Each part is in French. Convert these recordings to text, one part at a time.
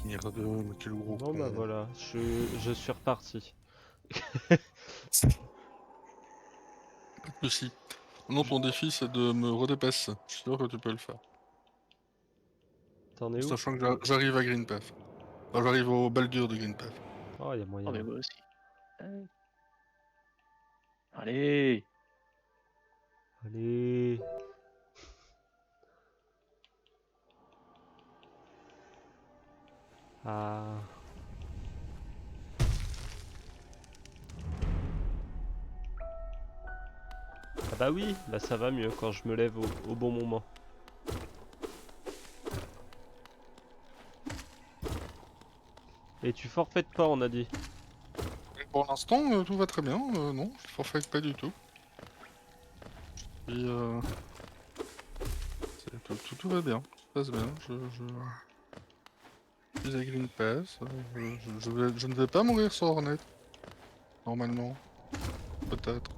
finir de quel gros Bon bah con. voilà, je suis reparti. Pas de soucis. Non, ton défi c'est de me redépasser. Je suis sûr que tu peux le faire. T'en es où? Sachant que j'arrive à Green Path. Enfin, j'arrive au Baldur de Green Path. Oh, y a Oh, moyen. mais moi aussi. Allez. Allez. Ah. Ah bah oui, là ça va mieux quand je me lève au bon moment. Et tu forfaites pas, on a dit. Pour l'instant, tout va très bien. Non, je forfait pas du tout. Et tout va bien. Tout se passe bien. Je suis à Green Path. Je ne vais pas mourir sur Hornet. Normalement. Peut-être.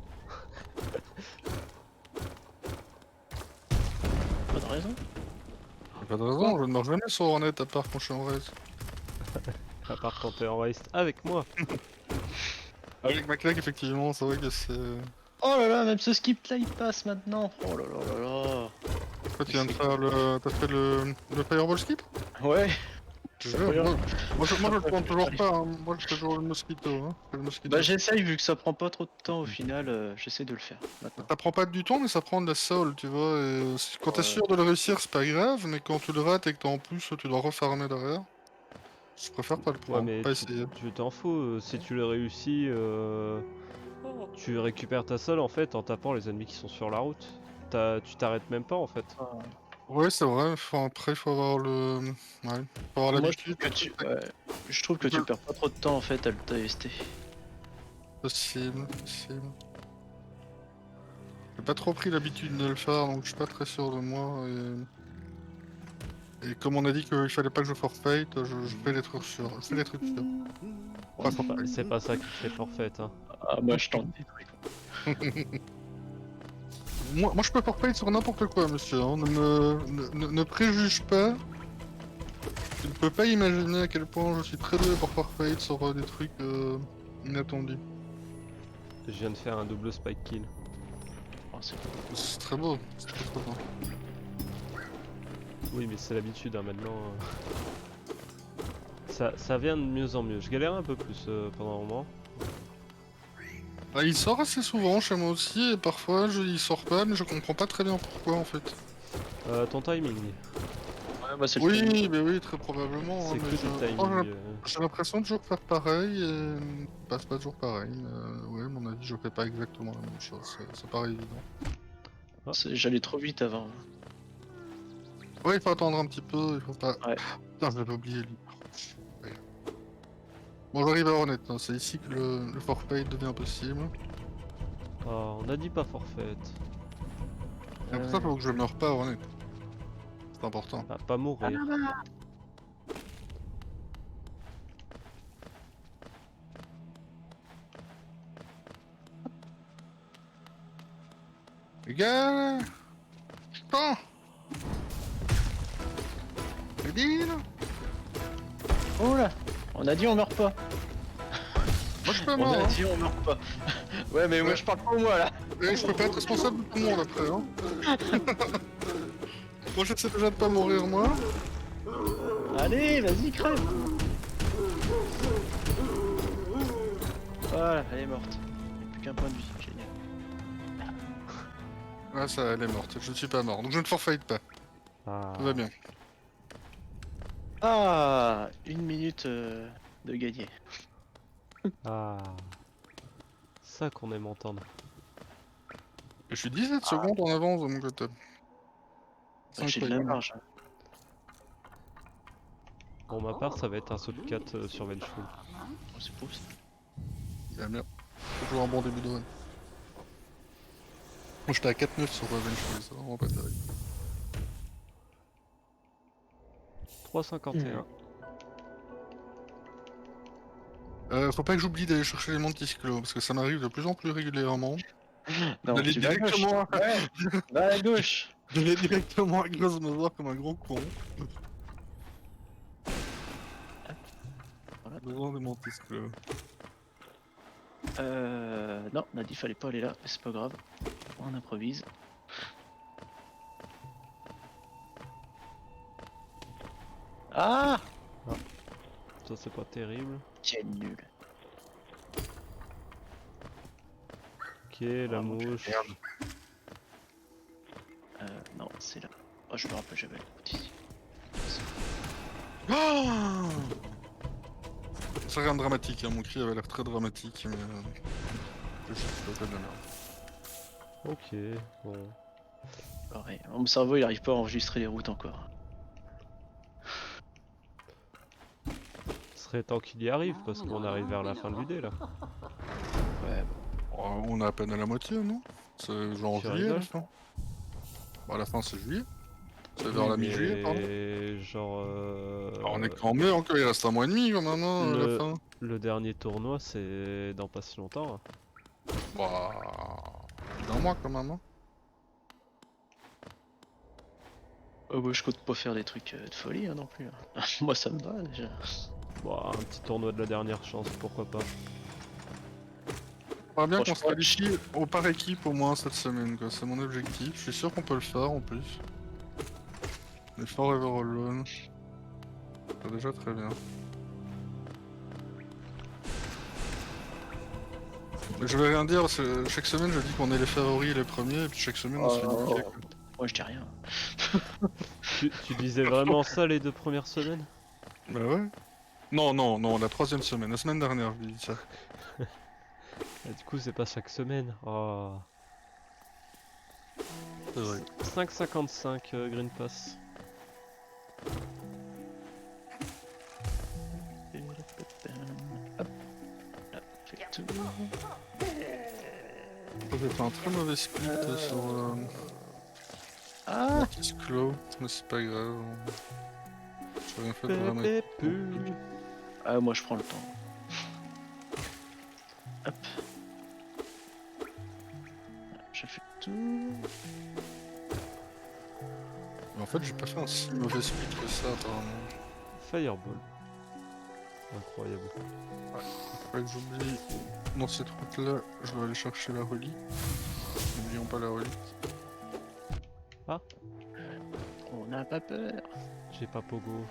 Pas de raison. Y a pas de raison, je ne meurs jamais sur Hornet à part quand je suis en race. À part quand t'es en waste avec moi. Avec ma claque, effectivement, c'est vrai que c'est. Oh là là, même ce skip là il passe maintenant. Oh là là là là. Toi, tu viens de faire le. T'as fait le Fireball Skip? Ouais. Je Ça jure, fait rien. moi je le prends toujours pas, hein. Moi je fais toujours le mosquito, hein. Je fais le mosquito. Bah j'essaye vu que ça prend pas trop de temps au final, j'essaie de le faire maintenant. Ça prend pas du temps, mais ça prend de la sol, tu vois. Et quand t'es Ouais. sûr de le réussir, c'est pas grave, mais quand tu le rates et que en plus tu dois refarmer derrière, je préfère pas le Ouais prendre, mais pas essayer. tu t'en fous, si tu le réussis, tu récupères ta sol en fait en tapant les ennemis qui sont sur la route. Tu t'arrêtes même pas en fait. Ah. Ouais, c'est vrai, enfin, après il faut avoir le. Ouais, faut avoir Moi je trouve l'habitude. que je trouve que tu perds pas trop de temps en fait à le tester. Possible, possible. J'ai pas trop pris l'habitude de le faire, donc je suis pas très sûr de moi. Et comme on a dit qu'il fallait pas que je forfait, je fais les trucs sûrs. Je fais les trucs sûrs. Ouais, Pas forfait. c'est pas ça qui te fait forfait, hein. Ah moi je tente des trucs. Moi je peux forfait sur n'importe quoi, monsieur. Hein. Ne préjuge pas. Tu ne peux pas imaginer à quel point je suis très doué pour forfait sur des trucs inattendus. Je viens de faire un double spike kill. Oh, c'est C'est très beau. C'est très très beau. Oui mais c'est l'habitude hein, maintenant. Ça vient de mieux en mieux. Je galère un peu plus pendant un moment. Ah, il sort assez souvent chez moi aussi, et parfois il sort pas, mais je comprends pas très bien pourquoi en fait. Ton timing. Ouais bah c'est le timing. Oui, mais oui, très probablement. Hein, C'est mais que du timing. j'ai l'impression de toujours faire pareil, et passe pas toujours pareil. Ouais, à mon avis, je fais pas exactement la même chose, c'est pas évident. J'allais trop vite avant. Ouais, il faut attendre un petit peu, il faut pas. Ouais. Putain, je l'avais oublié lui. Ouais. Bon, j'arrive à Hornet, hein. C'est ici que le forfait devient possible. Oh, on a dit pas forfait. Et pour ça, il faut que je meure pas à Hornet. C'est important. Ah, pas mourir. Les gars! Putain! C'est bien! Oh là. On a dit on meurt pas. Moi, je peux On mort, a hein. dit on meurt pas. Ouais mais moi Ouais. je parle pour moi là. Et je peux pas être responsable de tout le monde après, hein. Moi, j'essaie déjà de pas mourir, moi. Allez vas-y crève. Voilà, elle est morte. Plus qu'un point de vie, génial. Ah, ça, elle est morte. Je ne suis pas mort, donc je ne forfait pas. Ah. Tout va bien. Ah, 1 minute de gagner. Ah. Ça qu'on aime entendre. Je suis 17 secondes en avance de mon côté. C'est J'ai de la incroyable. marge. Pour ma part, ça va être un saut de 4 sur Vengeful. Oh, c'est beau ça. Il va bien. C'est toujours un bon début de run. Moi, j'étais à 4-9 sur Vengeful, c'est vraiment pas terrible. 3,51. Faut pas que j'oublie d'aller chercher les Mantisclos, parce que ça m'arrive de plus en plus régulièrement. Non, D'aller tu vas à gauche. directement, Ouais, va à gauche. d'aller directement à Grosmosaur comme un gros con. Besoin de Mantis Claw. Non, on a dit fallait pas aller là, mais c'est pas grave. On improvise. Ah! Ça c'est pas terrible. Quel nul. Ok, la Oh, mon Dieu, mouche. merde. Non, c'est là. Oh, je me rappelle, j'avais la route ici. Ah, c'est rien de dramatique, hein. Mon cri avait l'air très dramatique, mais je sais pas de la merde. Ok, bon. Pareil. Mon cerveau, il arrive pas à enregistrer les routes encore. Ce serait temps qu'il y arrive parce qu'on arrive vers la fin de l'UD là. Ouais, bon. Oh, on est à peine à la moitié, non? C'est genre Tu juillet la rigoles? fin. Bah la fin c'est juillet. C'est vers Oui, la mi-juillet, pardon. mais genre Ah, on est qu'en mai encore, il reste un mois et demi quand même, hein, à la fin. le dernier tournoi c'est dans pas si longtemps. Hein. Bah... plus d'un mois quand même, hein. Oh, bah, je compte pas faire des trucs de folie hein, non plus. Hein. Moi, ça me va déjà. Bon, un petit tournoi de la dernière chance, pourquoi pas. J'aimerais bien qu'on se Franchement, qualifie au par équipe au moins cette semaine, quoi. C'est mon objectif. Je suis sûr qu'on peut le faire en plus. Les Forever Alone. C'est déjà très bien. Mais je vais rien dire, parce que chaque semaine je dis qu'on est les favoris et les premiers, et puis chaque semaine on se fait niquer, quoi. moi, je dis rien. Tu disais vraiment ça les 2 premières semaines? Bah ouais. Non, non, non, la troisième semaine, la semaine dernière je dis ça. Ah, du coup c'est pas chaque semaine. Oh. C'est vrai. 5,55 Green Pass. Hop. Là, fait le tour. J'ai fait un très mauvais split sur Ah! Mantis Claw, mais c'est pas grave. J'ai rien fait de vraiment. Ah, moi, je prends le temps. Hop. J'ai fait le tour. Mais en fait j'ai pas fait un si mauvais split que ça apparemment. Fireball. Incroyable. Ouais, j'oublie, dans cette route là, je dois aller chercher la relique. N'oublions pas la relique. On n'a pas peur. J'ai pas Pogo.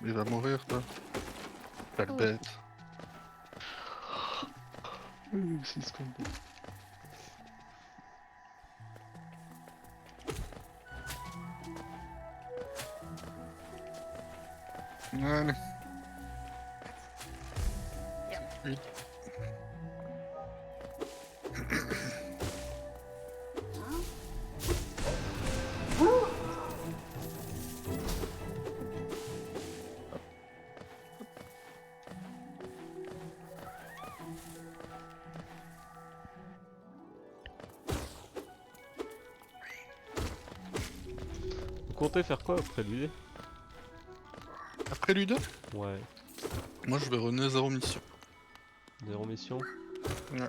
Il va mourir toi. Sale bête. C'est ce qu'on dit. Allez. Vite. Vous comptez faire quoi après l'UD? Après lui 2, Ouais, moi je vais runner 0 mission. 0 mission. Ouais.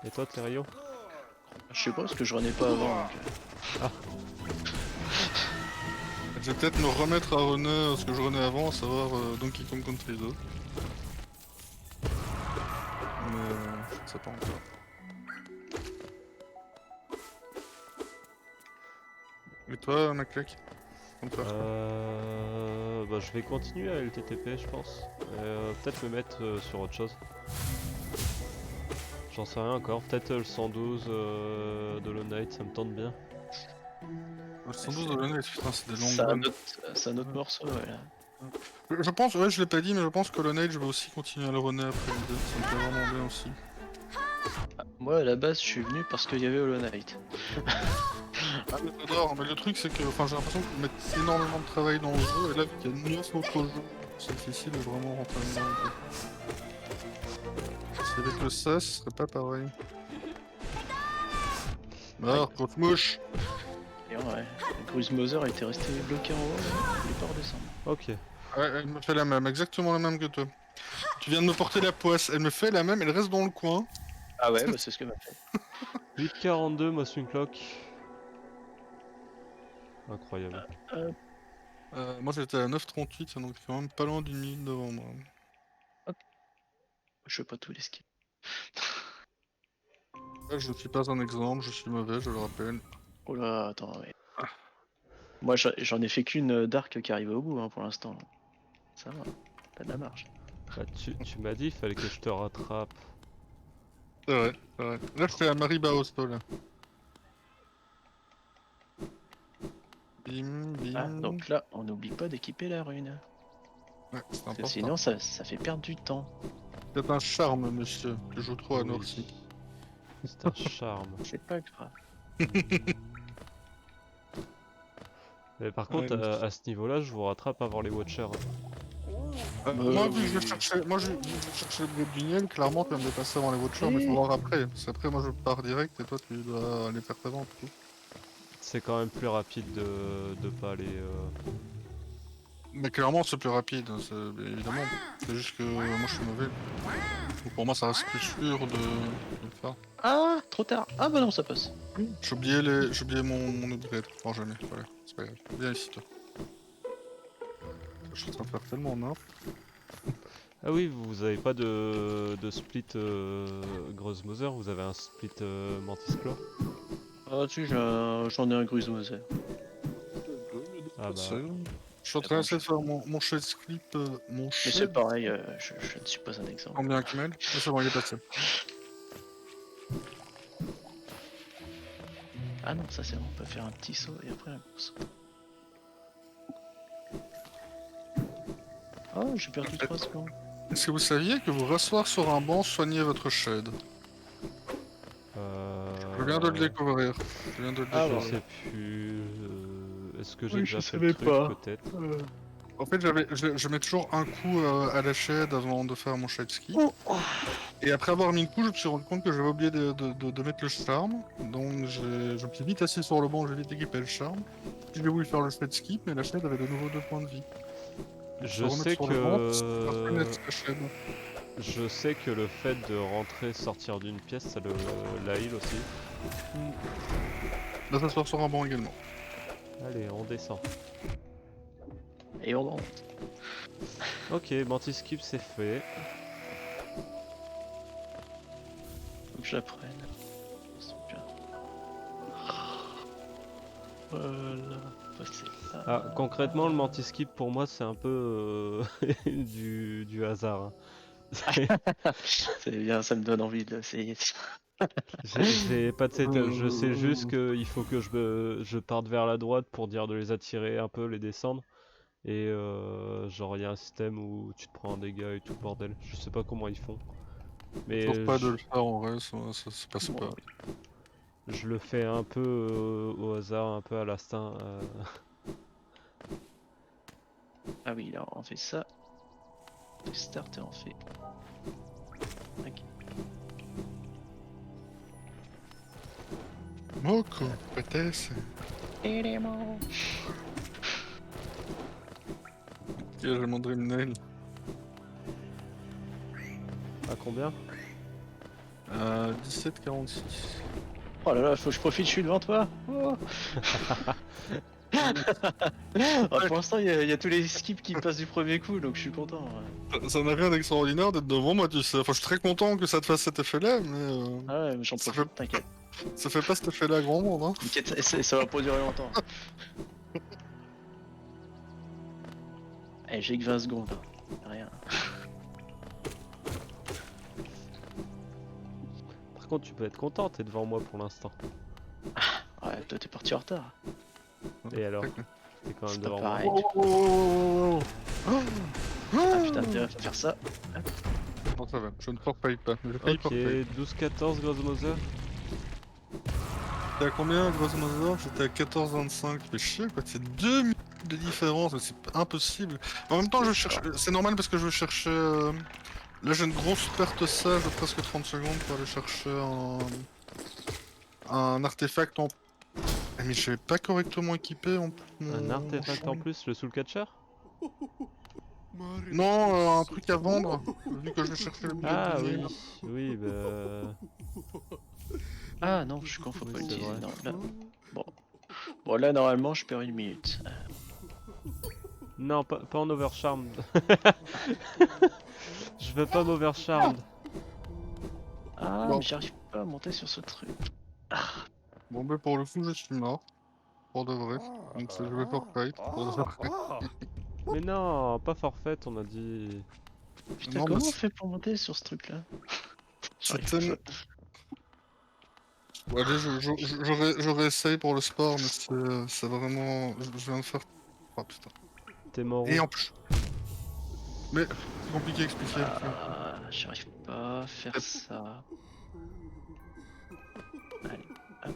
Et toi Thériault? Je sais pas parce que je renais pas avant. Donc... Je vais peut-être me remettre à runner ce que je runnais avant, à savoir Donkey Kong Country 2. Mais je ne sais pas encore. Et toi, McClec? Bah, je vais continuer à LTTP je pense. Peut-être me mettre sur autre chose. J'en sais rien encore. Peut-être le 112 de Hollow Knight, ça me tente bien. Le 112 de l'année, putain, c'est des longues C'est un, runs. c'est un autre morceau, ouais, là. Je pense, ouais, je l'ai pas dit, mais je pense que Hollow Knight, je vais aussi continuer à le runner après le 2. Ça me fait vraiment bien aussi. Moi, à la base, je suis venu parce qu'il y avait Hollow Knight. Ah, mais j'adore, mais le truc, c'est que j'ai l'impression qu'ils mettent énormément de travail dans le jeu, et là, vu qu'il y a 9 autres jeux, c'est difficile de vraiment rentrer dedans. Si avec le SAS, ce serait pas pareil. Ah, grosse mouche! Et ouais, le Cruise Mother était resté bloqué en haut, là. Il est pas redescendre. Ok. Ouais, elle me fait la même, exactement la même que toi. Tu viens de me porter la poisse, elle me fait la même, elle reste dans le coin. Ah ouais, bah c'est ce que m'a fait. 8,42 Motion Clock. Incroyable. Moi j'étais à 9,38, donc quand même pas loin d'une minute devant moi. Je fais pas tous les skips. Là, je suis pas un exemple, je suis mauvais, je le rappelle. Oh là, attends, ouais. Moi j'en ai fait qu'une Dark qui arrive au bout hein, pour l'instant. Ça va, t'as de la marge. Bah, tu m'as dit, il fallait que je te rattrape. C'est vrai, c'est vrai. Là je suis à Mariba Hosto là. Bim, Ah, bim. donc là, on n'oublie pas d'équiper la rune. Ouais, c'est Parce que important. sinon, ça fait perdre du temps. C'est un charme, monsieur. Je joue trop à Oui. Noircy. C'est un charme. C'est pas grave. Mais par Ouais, contre, à ce niveau-là, je vous rattrape avant les Watchers. moi, vu que oui. vu que je cherchais le bleu du Niel, clairement, tu vas me dépasser avant les Watchers, mais faut Eh. voir après. Parce qu'après, moi, je pars direct et toi, tu dois aller faire ta vente. Tout. C'est quand même plus rapide de pas aller. Mais clairement, c'est plus rapide, évidemment. C'est juste que moi, je suis mauvais. Donc, pour moi, ça reste plus sûr de le faire. Ah, trop tard. Ah bah non, ça passe. J'ai oublié mon upgrade. Non, jamais. Voilà, c'est pas grave. Viens ici, toi. Je suis en train de faire tellement n'importe. Ah oui, vous avez pas de split Grosse Mother, vous avez un split Mantisclore. Ah, tu j'en ai un Gruzmoser. Ah bah. Je suis en train d'essayer de faire mon shade clip. Mon Mais shade. c'est pareil, je ne suis pas un exemple. Combien Akmel? Mais c'est bon, il est passé. Ah non, ça c'est bon, on peut faire un petit saut et après un gros saut. Oh, j'ai perdu 3 secondes. Est-ce que vous saviez que vous rasseoir sur un banc soignait votre shade? Je viens de le découvrir. Je viens de le Ah, Je découvrir. sais plus. Est-ce que j'ai Oui, déjà je fait le savais truc pas. peut-être? En fait, je mets toujours un coup à la shade avant de faire mon shade ski. Et après avoir mis le coup, je me suis rendu compte que j'avais oublié de mettre le charme. Donc je me suis vite assis sur le banc, j'ai vite équipé le charme. Puis j'ai voulu faire le shade skip, mais la shade avait de nouveau 2 points de vie. Je remettre sais sur le banc, ça que. remettre la shade. Je sais que le fait de rentrer, sortir d'une pièce, ça la heal aussi. Là, ça sort sur un banc également. Allez, on descend. Et on monte. Ok, Mantiskip c'est fait. Faut que je la prenne. C'est bien. Voilà, passer là. Ah, concrètement, le Mantiskip pour moi c'est un peu du hasard. Hein. C'est bien, ça me donne envie de l'essayer. J'ai pas de setup, je sais juste qu'il faut que je parte vers la droite pour dire de les attirer un peu, les descendre. Et genre il y a un système où tu te prends un dégât et tout le bordel. Je sais pas comment ils font. Mais Sauf pas de le faire en vrai, ça se passe Bon, pas. oui. je le fais un peu au hasard, un peu à l'instinct. Ah oui, là on fait ça. On fait start et on fait. Ok. Moko, peut-être. Élément. J'ai mon Dream Nail. À combien? 17,46. Oh là là, faut que je profite, je suis devant toi. Oh. Ah, pour l'instant, il y a tous les skips qui passent du premier coup, donc je suis content. Ça n'a rien d'extraordinaire d'être devant moi, tu sais. Enfin, je suis très content que ça te fasse cet effet-là, mais Ah ouais, mais j'en Ça profite, t'inquiète. ça fait pas cet effet-là à grand monde, hein. T'inquiète, ça va pas durer longtemps. Eh, j'ai que 20 secondes. Rien. Par contre, tu peux être content, t'es devant moi pour l'instant. Ouais, toi t'es parti en retard. Et alors? T'es quand même C'est pas devant moi. pareil. Oh, Ah putain, tu vas faire ça. Non, ça va, je ne forfait pas. J'ai failli Ok, forfait. 12-14 Grosse Mother. T'es à combien, grosso modo? J'étais à 14,25. Tu fais chier, quoi. C'est 2 minutes de différence, mais c'est impossible. En même temps, je cherche. C'est normal parce que je cherchais. Là, j'ai une grosse perte sage de presque 30 secondes pour aller chercher un artefact en. Ah, mais je pas correctement équipé en plus. Un mon artefact en champ. plus, le Soul Catcher? Non, un truc à vendre, vu que je cherchais le billet Ah de oui, Niel. oui, bah. Ah non, je suis con, faut Oui, pas c'est l'utiliser. vrai. Non, là. Bon. Bon, là, normalement, je perds une minute. Non, pas en overcharmed. Je veux pas m'overcharmed. Ah, Bon. mais j'arrive pas à monter sur ce truc. Bon, mais pour le coup, je suis mort. Pour de vrai. Donc je vais forfait. Pour de vrai. Mais non, pas forfait, on a dit. Putain, Non, mais comment on fait pour monter sur ce truc-là? J'arrive c'était... pas. Bon, allez, je réessaye pour le sport, mais c'est vraiment... Je viens de faire... Oh putain. T'es mort Et où? en plus... Mais c'est compliqué à expliquer. Ah, j'arrive pas à faire ça. Allez, hop.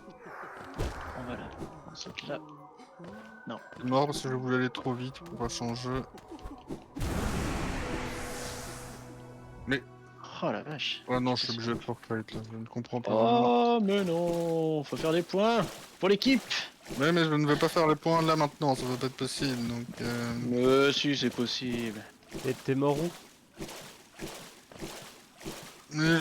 On va là. On saute là. Non. Je suis mort parce que je voulais aller trop vite pour pas changer. Mais... Oh la vache. Ouais, non, je suis obligé de forfait, là. Je ne comprends pas. Oh, mais non. Faut faire des points pour l'équipe. Mais je ne vais pas faire les points là maintenant, ça va pas être possible, donc... Mais si, c'est possible. Et t'es mort où? Mais...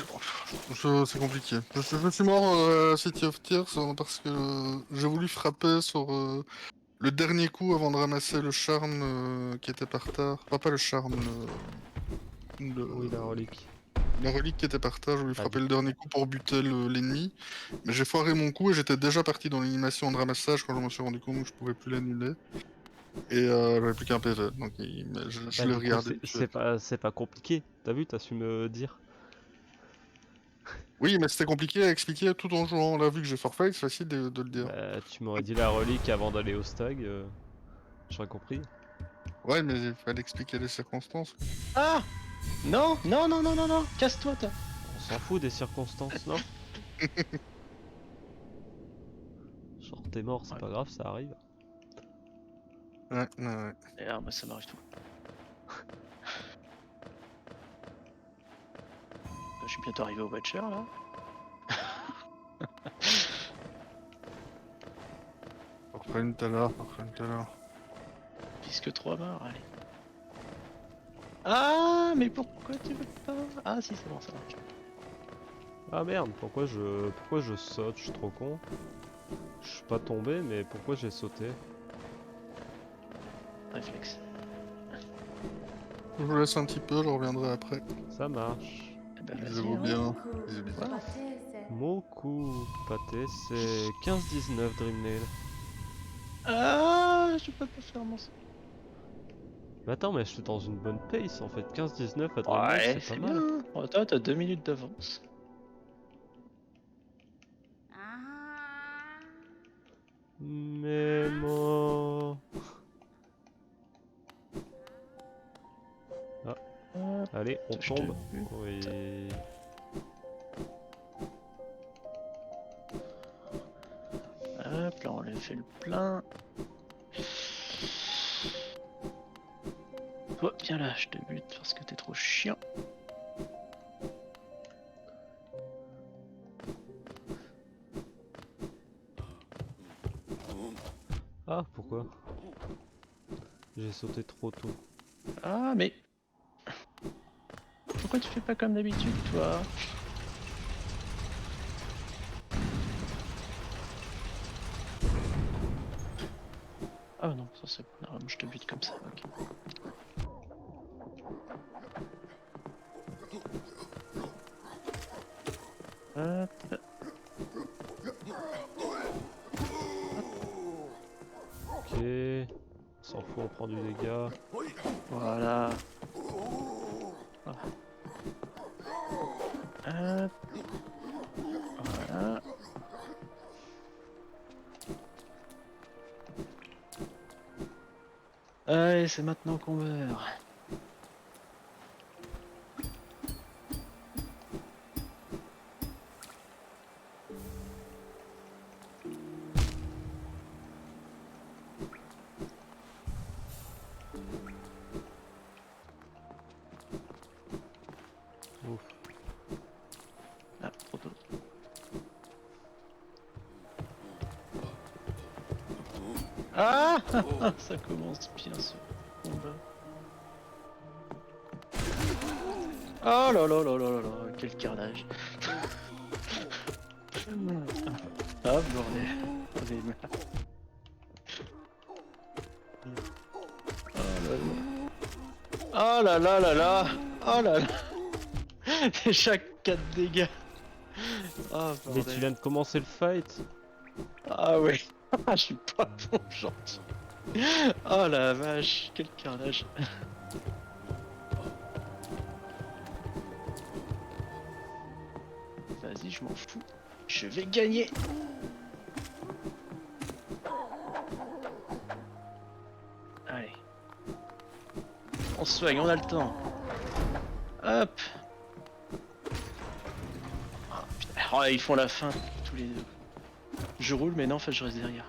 C'est compliqué. Je suis mort à City of Tears parce que j'ai voulu frapper sur le dernier coup avant de ramasser le charme qui était par terre. Enfin, pas le charme, Oui, la relique. la relique qui était par terre. J'ai voulu frapper du le dernier coup pour buter l'ennemi. Mais j'ai foiré mon coup et j'étais déjà parti dans l'animation de ramassage quand je me suis rendu compte que je pouvais plus l'annuler. Et j'avais plus qu'un PV, donc je Bah, l'ai du coup, regardé. c'est pas compliqué. T'as vu, t'as su me dire. Oui, mais c'était compliqué à expliquer tout en jouant. Là, vu que j'ai forfait, c'est facile de le dire. Bah, tu m'aurais dit la relique avant d'aller au stag. J'aurais compris. Ouais, mais il fallait expliquer les circonstances. Ah, non, non, non, non, non, non. Casse-toi, toi. On s'en fout des circonstances, non? Genre, t'es mort, c'est Ouais. pas grave, ça arrive. Ouais. Et alors, moi, ça m'arrive tout. Je suis bientôt arrivé au Watcher, là. Après une tout à l'heure. Puisque 3 morts, allez. Ah, mais pourquoi tu veux pas? Ah, si, c'est bon, ça marche. Ah merde, pourquoi je saute? Je suis trop con. Je suis pas tombé, mais pourquoi j'ai sauté? Réflexe. Je vous laisse un petit peu, je reviendrai après. Ça marche. Eh ben, Je vas-y, vous hein. bien. Bisous. Voilà. Moku pâté, c'est 15-19 Dreamnail. Ah, je peux pas faire mon... Mais attends, mais je suis dans une bonne pace en fait. 15-19 à Dreamnail, Ouais, c'est c'est pas mal. bien. Oh, toi, t'as 2 minutes d'avance. Mais moi... Hop, Allez, on je te tombe. bute. Oui. Hop, là, on lui fait le plein. Toi, viens là, je te bute parce que t'es trop chiant. Ah, pourquoi? J'ai sauté trop tôt. Ah, mais... Pourquoi tu fais pas comme d'habitude, toi? Ah non, ça c'est... Non, moi je te bute comme ça, ok. Hop. Ok. On s'en fout, on prend du dégât. Voilà. Ah. Hop. Voilà. Allez, c'est maintenant qu'on meurt. Ouf. Ah, trop tôt. Ah ça commence bien ce combat. Oh là là là là là là, quel carnage. Ah bordel. On est mal. Oh là là Oh là là là là. Oh là là. Déjà 4 dégâts. Ah Mais tu bordel. viens de commencer le fight. Ah ouais. Je suis pas bon gentil. Oh la vache. Quel carnage. Vas-y, je m'en fous. Je vais gagner. Allez. On se soigne, on a le temps. Hop. Ah, putain. Oh, ils font la fin tous les deux. Je roule, mais non, en fait, je reste derrière.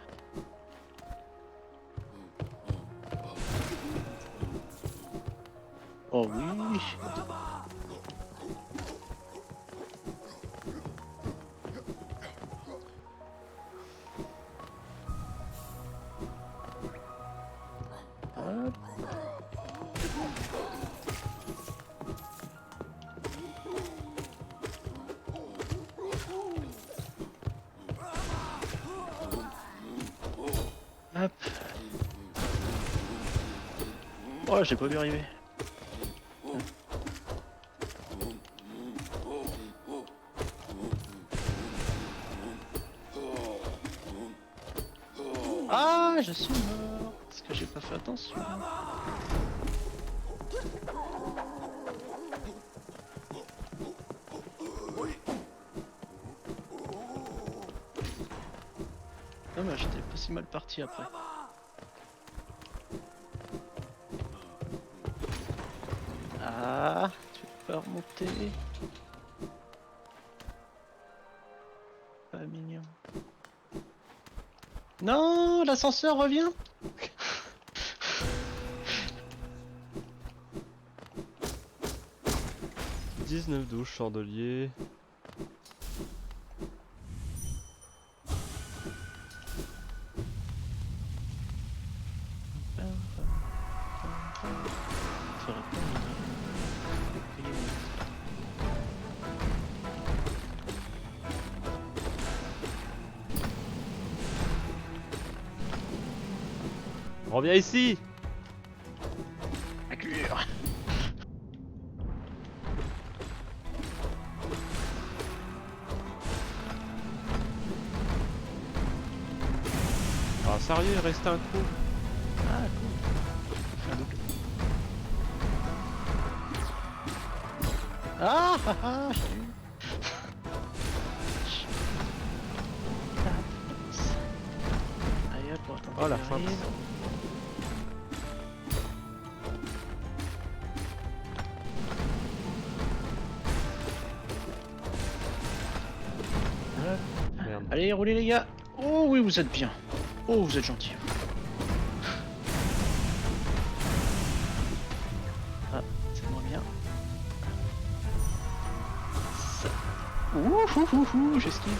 Oh oui. Hop. Hop. Oh, j'ai pas vu arriver. Ah, je suis mort. Parce que j'ai pas fait attention. Dommage, j'étais pas si mal parti après. Ah, tu peux pas remonter. Pas mignon. Non, l'ascenseur revient. 19-12 chandelier. Reviens ici. Accure. Ah sérieux, il reste un coup. Ah, cool. Fais un double. Ah, ah, ah, j'ai eu. Allez hop, on attend Oh la qu'il fin. arrive. Hop. Merde. Allez, roulez les gars. Oh oui, vous êtes bien. Oh, vous êtes gentils. Ah, c'est moins bien. Ça. Ouh, j'esquive.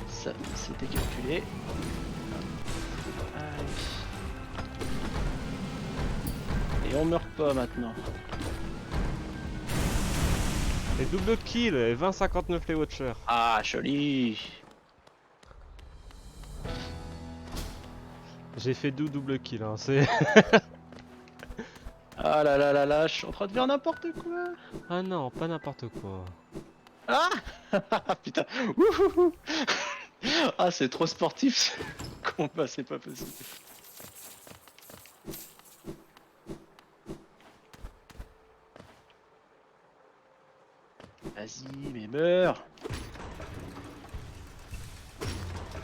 Ça, c'était calculé. Allez. Et on meurt pas maintenant. Et double kill, et 20-59 les Watchers. Ah, joli. J'ai fait double kill, hein, c'est... Ah là là là là, je suis en train de faire n'importe quoi. Ah non, pas n'importe quoi. Ah putain. Ouhouhou. Ah, c'est trop sportif ce combat, c'est pas possible. Vas-y, mais meurs.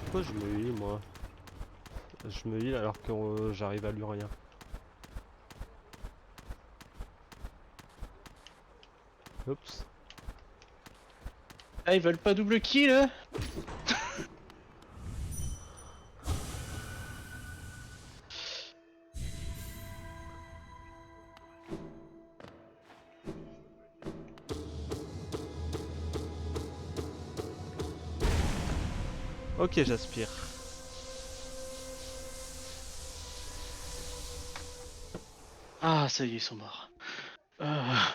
Pourquoi je me heal moi? Je me heal alors que j'arrive à lui rien. Oups. Ah, ils veulent pas double kill hein. Ok, j'aspire. Ah, ça y est, ils sont morts. Ah.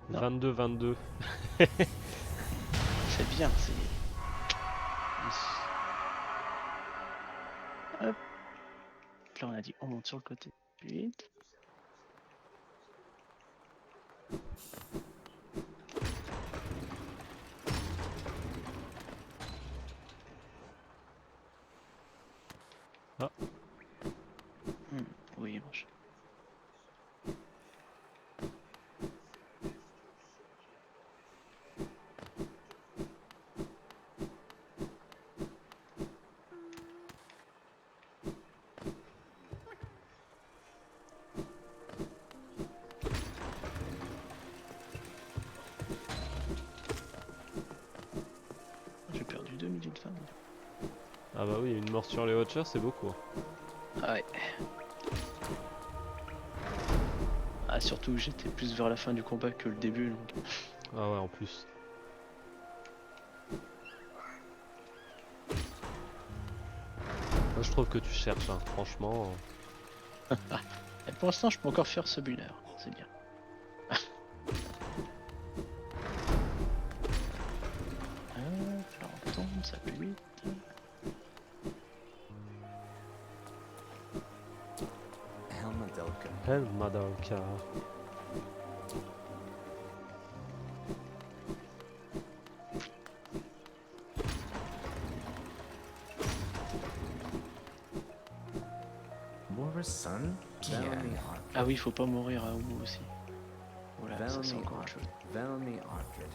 Non. 22-22. C'est bien, c'est. Hop. Là, on a dit on monte sur le côté. 8. Ah. Oui, moche. J'ai perdu 2 minutes 20. Ah bah oui, une mort sur les Watchers, c'est beaucoup. Ah ouais. Ah, surtout j'étais plus vers la fin du combat que le début. Donc. Ah ouais, en plus. Moi, je trouve que tu cherches, hein, franchement. Et pour l'instant, je peux encore faire ce bunner. C'est bien. Alors on tombe, ça fait 8. Helmadelka. Elle m'a dans le cœur. Morris' son? Velmi Ah oui, faut pas mourir à Oumu aussi. Voilà, ça c'est Velmi encore autre chose. Velmi Ardred.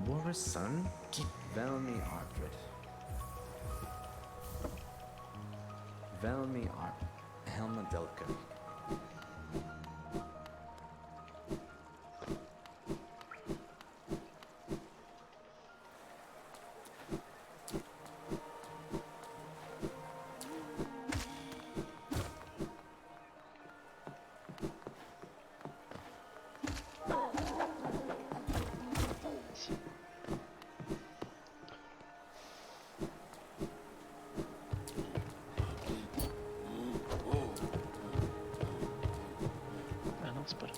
Morris' son? Velmi Ardred. Velmi Helmadelka. Ah non, c'est pas là.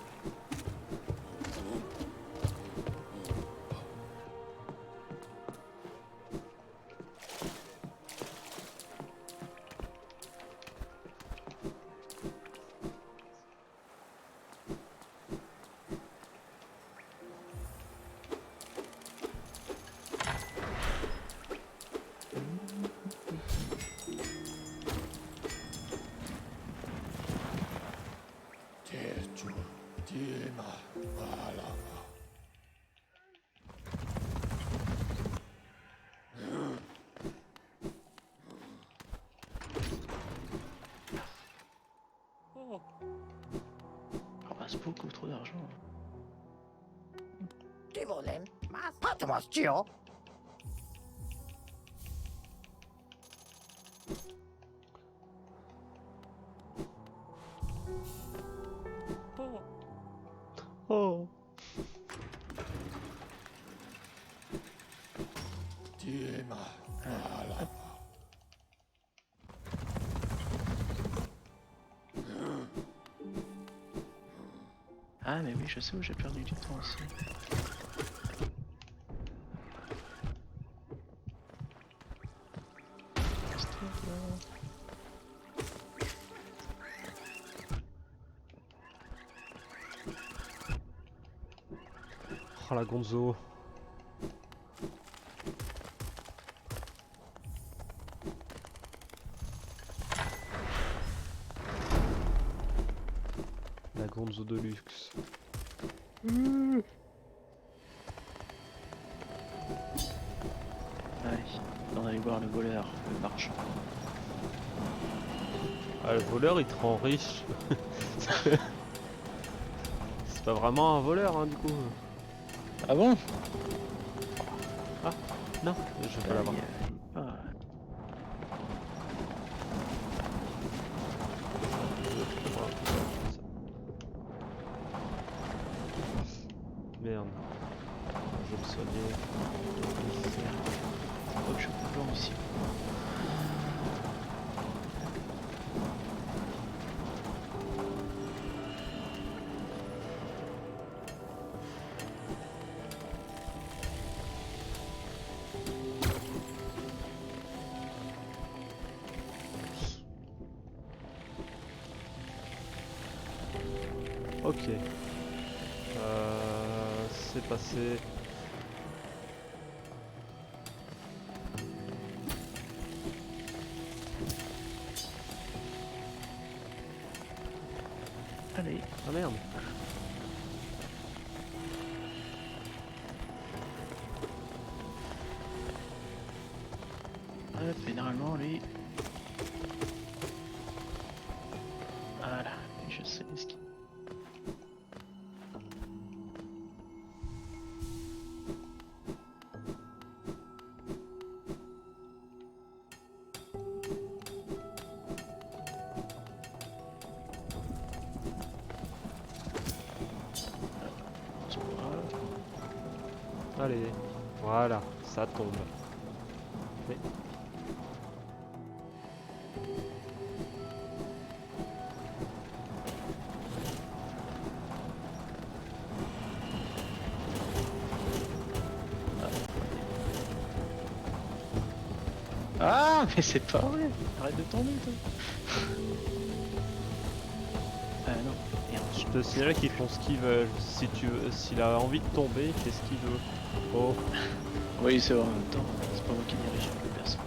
On ramasse beaucoup trop d'argent. Oh. Ah mais oui, je sais où j'ai perdu du temps aussi. Oh la gonzo. La gonzo de luxe. Allez, on va aller voir le voleur, le marchand. Ah, le voleur il te rend riche. C'est pas vraiment un voleur hein du coup. Ah bon? Non, je vais pas l'avoir. Ah. soigner. Je crois que je suis blanc ici. Ok. C'est passé. Allez. Ah merde. Hop, et normalement lui. Voilà, je sais ce qu'il. C'est pas grave. Allez. Voilà, ça tombe. Mais... Ah, mais c'est pas vrai. Arrête de tomber, toi. Non, merde. Je te signale qu'ils font ce qu'ils veulent. Si tu veux, s'il a envie de tomber, il fait ce qu'il veut. Oh, Oui, c'est vrai en même temps. C'est pas moi qui dirige le perso.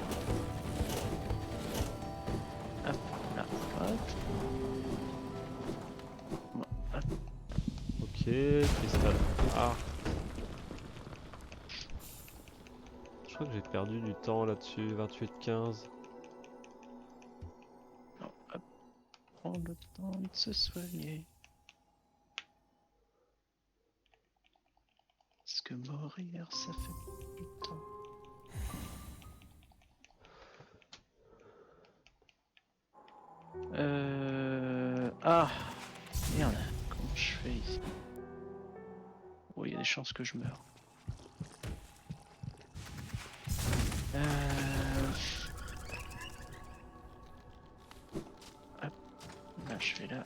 Hop, là, hop. Bon, hop. ok, cristal. Ah. Je crois que j'ai perdu du temps là-dessus, 28-15. Non, hop. Prendre le temps de se soigner. Parce que mourir, ça fait du temps. Ah, merde, comment je fais ici? Oh, il y a des chances que je meure. Hop, là je fais là.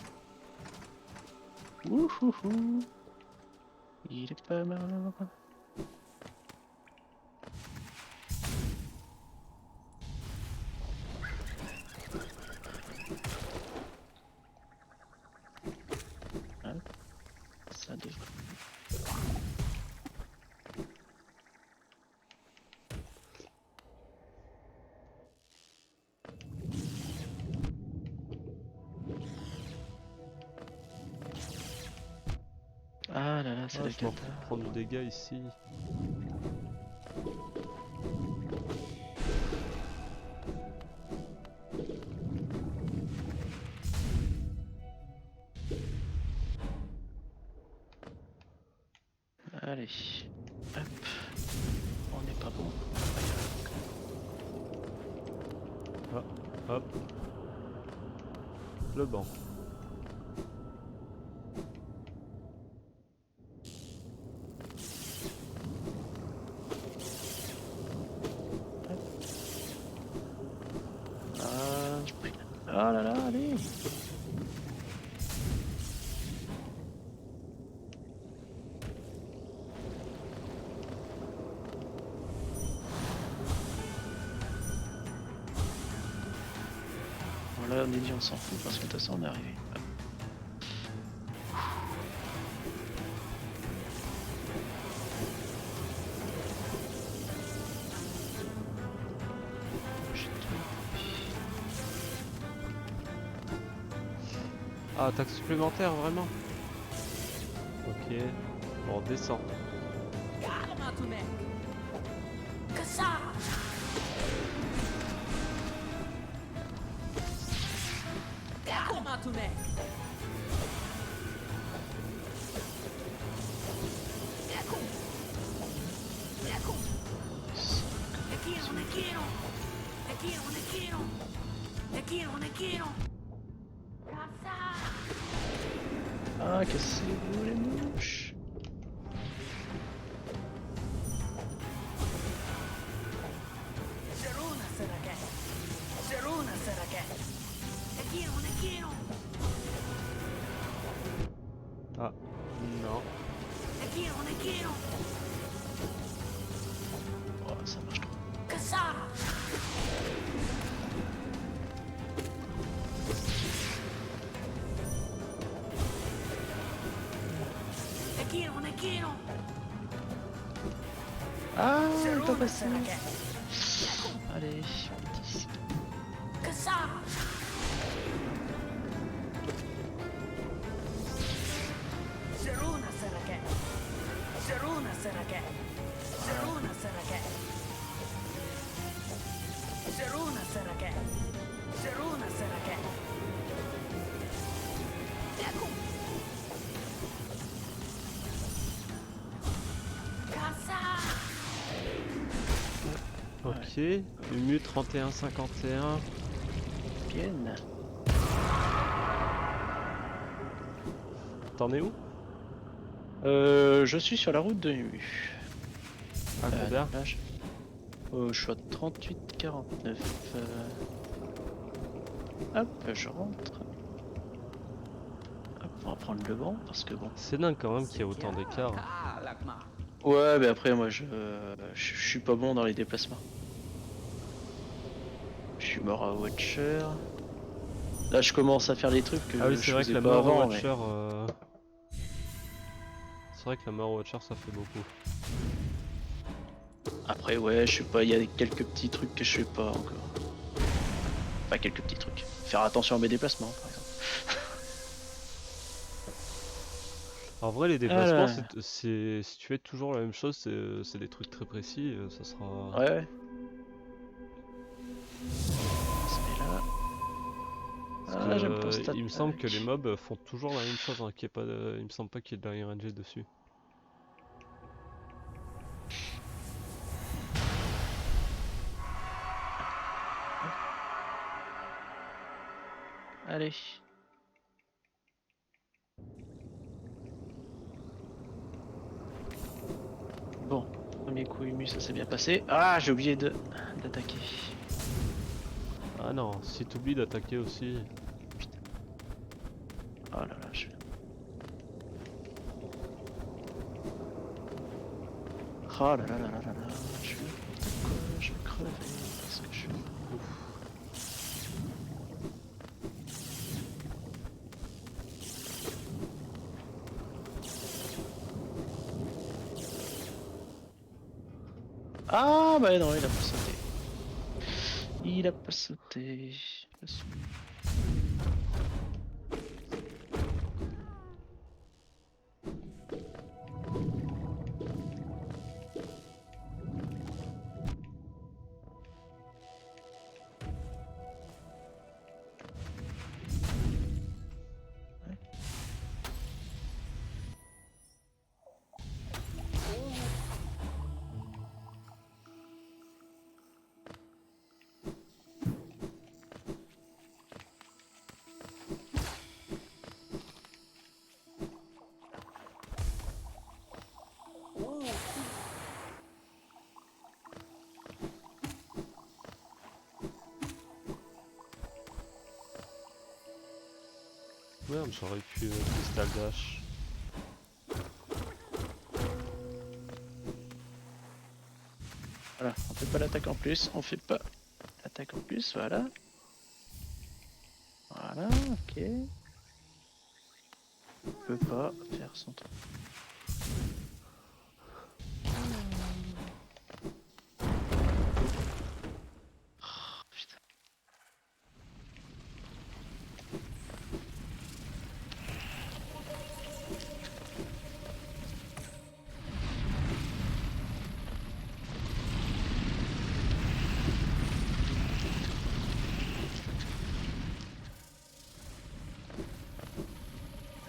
Wouhouhou. Il est pas mal. Hop, ça devrait. Ah là là, c'est Ah, la je m'en cata. fous de prendre du dégât ici. Allez, hop. On n'est pas bon. Hop. Le banc. Ah, j'ai pris. Ah là là, allez. Bon là on est dit on s'en fout parce que de toute façon on est arrivé. Hop. J'ai tout. Ah, attaque supplémentaire, vraiment? Ok. Bon, on descend. Ah, cassez-vous les mouches. Ah, il est pas passé. Allez, petit. Ok, Mumu 31-51. Bien. T'en es où? Je suis sur la route de Mu. À combien? Là, je suis à 38-49. Hop, je rentre. Hop, on va prendre le vent parce que bon. C'est dingue quand même qu'il y ait autant d'écart. Ouais, mais après, moi, je suis pas bon dans les déplacements. Je suis mort à Watcher. Là, je commence à faire des trucs que Ah oui, je c'est vrai que faisais la pas mort au avant. Watcher. C'est vrai que la mort au Watcher ça fait beaucoup. Après, ouais, je sais pas, il y a quelques petits trucs que je sais pas encore. Pas quelques petits trucs. Faire attention à mes déplacements, par exemple. En vrai, les déplacements, Voilà. si tu fais toujours la même chose, c'est des trucs très précis, ça sera. Ouais, ouais. On se met là. Parce Ah, j'aime pas que cette il me semble que les attaque. mobs font toujours la même chose, hein, qu'il y ait pas il me semble pas qu'il y ait de la RNG dessus. Allez. Bon, premier coup ému, ça s'est bien passé. Ah, j'ai oublié d'attaquer. Ah non, si t'oublies d'attaquer aussi. Oh là là, je... Oh là là là là là là, je fais n'importe quoi, je vais crever, qu'est-ce que je fais? Ah bah non, il a pas sauté. Il a pas sauté. Merde, j'aurais pu Crystal Dash. Voilà, on fait pas l'attaque en plus, on fait pas l'attaque en plus, voilà. Voilà, ok. On peut pas faire son truc. Oh, putain.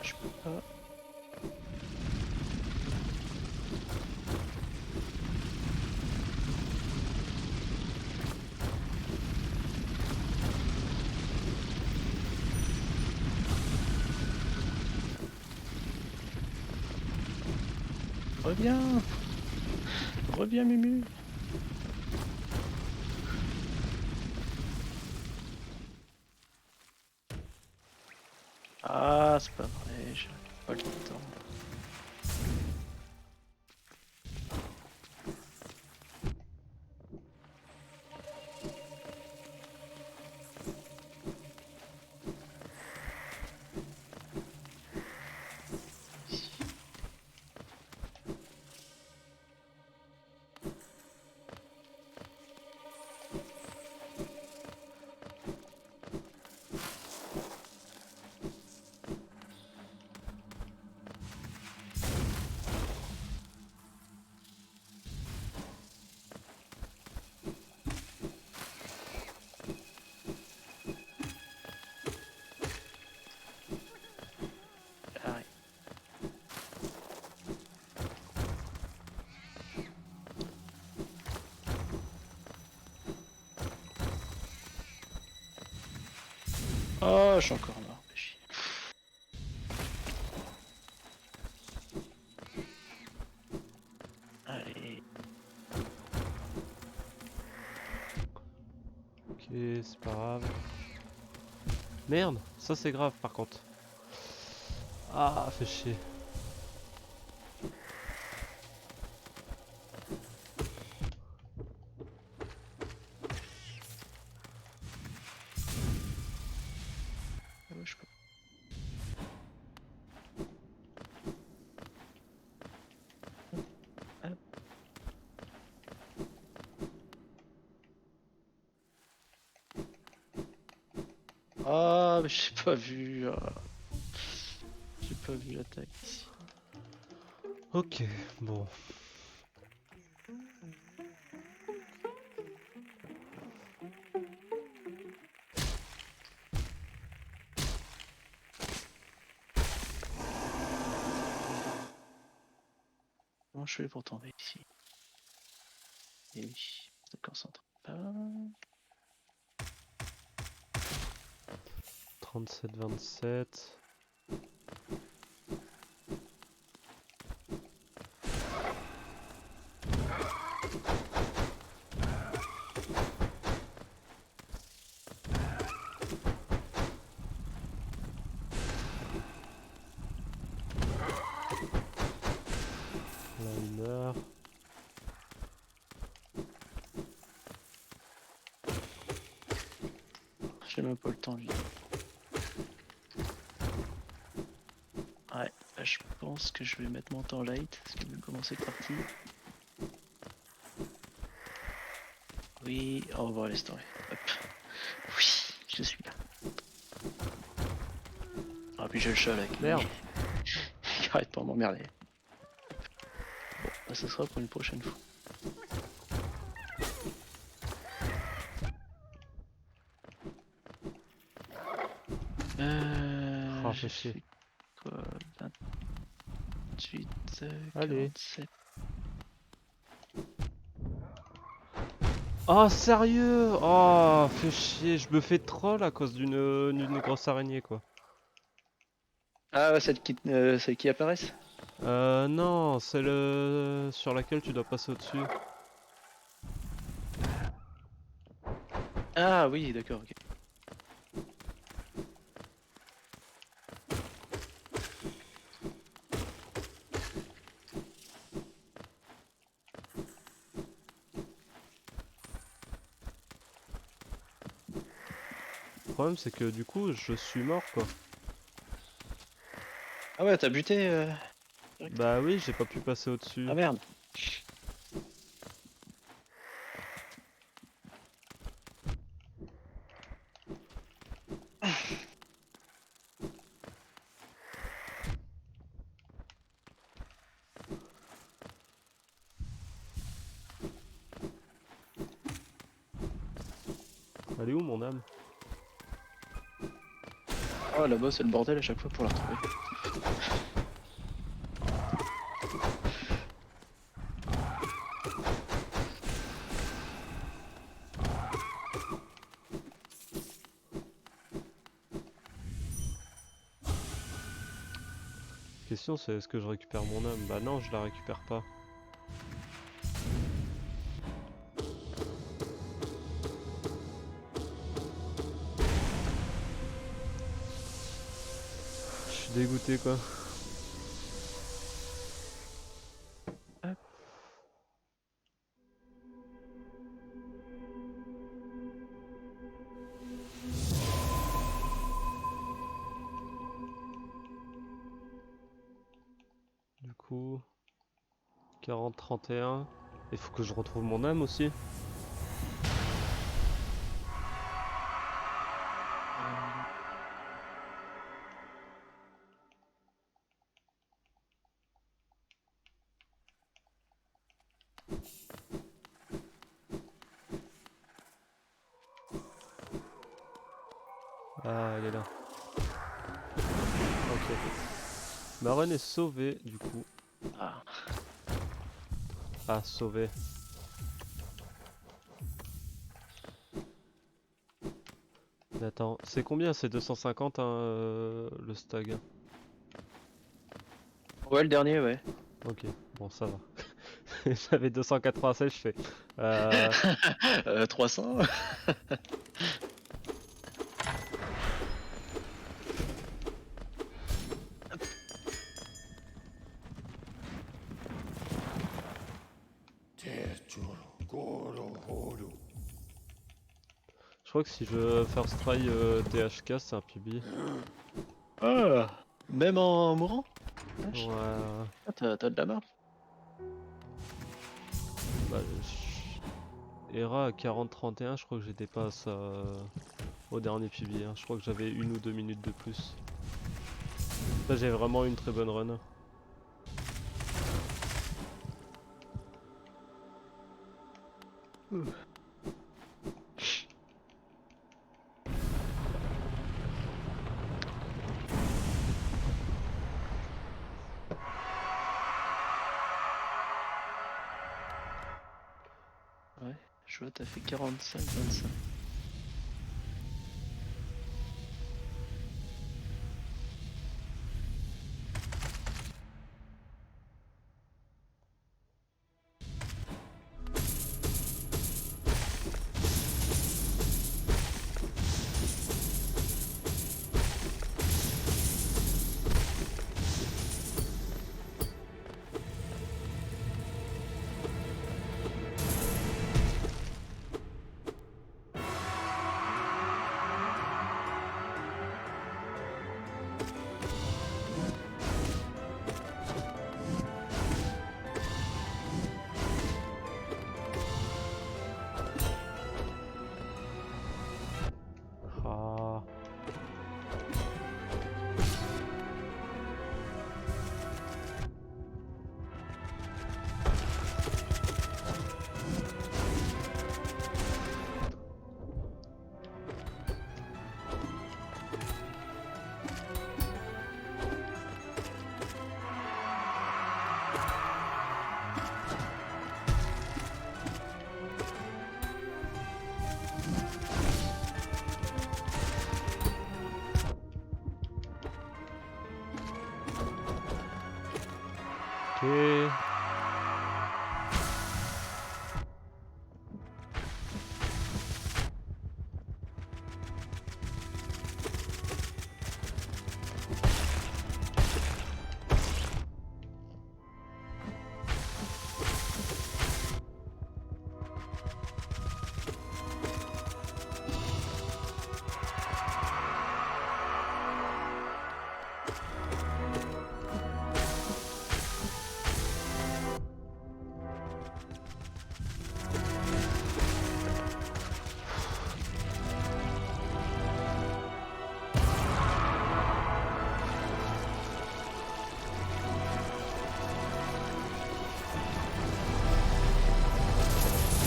Je peux pas. Reviens! Reviens, Mumu! Ah, c'est pas vrai, j'ai pas le temps. Oh, je suis encore mort. Fais chier. Allez. Ok, c'est pas grave. Merde, ça c'est grave par contre. Ah, fait chier. Ah ouais, je peux. Hop. Ah, mais j'ai pas vu. J'ai pas vu l'attaque ici. Ok, bon. Comment je fais pour tomber ici? Et oui, se concentre pas. 37-27. Là il meurt. J'ai même pas le temps de lire. Ouais, là, je pense que je vais mettre mon temps light parce que je vais commencer le parti. Oui, au revoir, laisse tomber. Hop. Oui, je suis là. Ah, puis j'ai le chat là qui Merde. qui arrête pas de m'emmerder. Bon, bah, ça sera pour une prochaine fois. Ah, fait J'ai chier. fait quoi? 28, Allez. 47. Oh sérieux? Oh, fait chier, je me fais troll à cause d'une grosse araignée quoi. Ah, ouais, celles qui apparaissent? Non, c'est le sur laquelle tu dois passer au-dessus. Ah, oui, d'accord, ok. Le problème c'est que du coup je suis mort quoi. Ah, ouais, t'as buté. Bah oui, j'ai pas pu passer au-dessus. Ah, merde. Elle est où mon âme? Oh, là-bas, c'est le bordel à chaque fois pour la retrouver. La question c'est est-ce que je récupère mon âme? Bah non, je la récupère pas. Je suis dégoûté quoi. Hop. Du coup, 40-31. Il faut que je retrouve mon âme aussi. Ah, elle est là. Ok. Ma run est sauvée du coup. Ah, Ah, sauvée. Mais attends, c'est combien? C'est 250 hein, le stag? Ouais, le dernier, ouais. Ok, bon ça va. J'avais 296, je fais. 300. Je crois que si je first try THK, c'est un PB. Ah, même en mourant? Vache. Ouais, Ah, t'as de la marge. bah, Hera à 40-31, je crois que j'étais pas à ça au dernier PB. Hein. Je crois que j'avais 1 ou 2 minutes de plus. Là, j'ai vraiment une très bonne run. Ouais, je vois, t'as fait 45-25. Ah. Ok.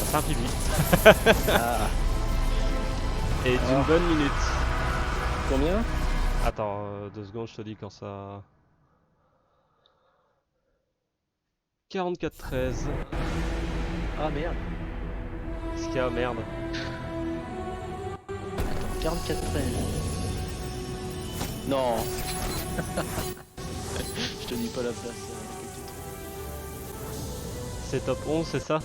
C'est un PB. Ah, Et d'une Alors. bonne minute. combien? Attends, 2 secondes, je te dis quand ça. 44-13. Ah merde. Ce qu'il y a, merde. Attends, 44 13. Non. Je te dis pas la place. C'est top 11, c'est ça?